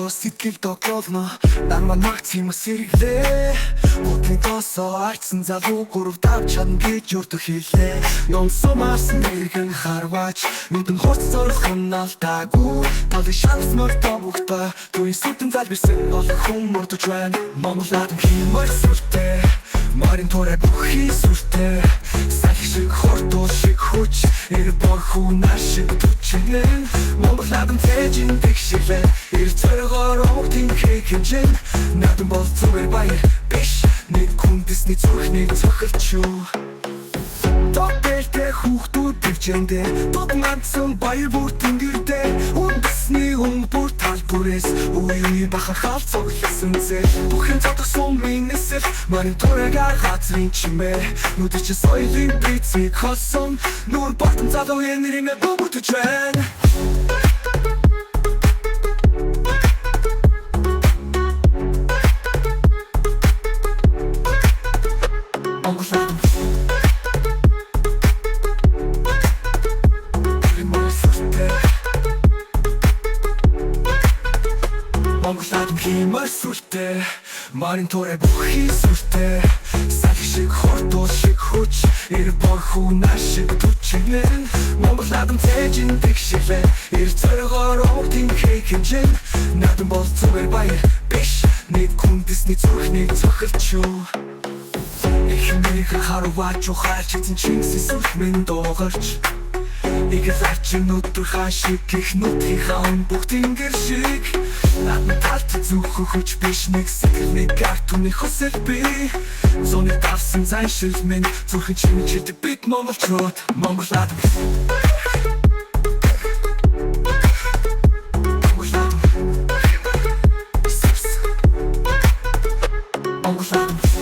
Өглөө сэтгэл тоглоно Намаа магтим сэргэлээ Мутны тосоо арчсан залуу гурав давч чадна гэж өртө хэлээ Юм сумаарсан нэргэн харваач Мэдэн хоц зорхон алдаагүй Тали шанс мөртөө бүгдээ Түүний сүтэн залбирсан бол хүн мөрдөж байна Монголад химэр сүртэй Марин торэ бүхий сүртэй Сахи шиг хортол шиг хүч Эр борху нар шиг түчэнэн Монголад тэжин тэгшилээ Эр цоргоор огтын хэхэнжэн Надын бол зүгээр баяр биш Нэг хүндэсний зүрхний цохилчүү Топэлтэй хүүхдүүд төвчэндээ Тод ганцхан баяр бүр тэнгэрдээ Үндэсний бүр тал бүрээс Үе бахархал цоглосон зэ Бүхэн цодох сумын нэсэл Марин турэга газрын чимээ Нүдэр чи соёлын бицийг холсон Нүр бортон залуу энэрэмэ бүгдэж байна Монголад химэр сүртэй Марин торэ бүхий сүртэй Сахи шиг хортол шиг хүч Эр борху нар шиг түчэнэн Монголад тэжин тэгшилээ Эр цоргоор огтын хэхэнжэн Надын бол зүгээр баяр биш Нэг хүндэсний зүрхний цохилчүү Эхнийхээ харваач ухаарч эзэн чингсэн сүрх минь дуугарч Игэл арчин өдөр хаашиг гих нүдхийн хаан бүх тэнгэр шиг Надад талт зүхөх хүч биш нэг сэтгэл нэг арт түний хөсөл би Зоны давсан заншил минь зүрхэн чимчилдэг бид монголчууд Монголад Монголад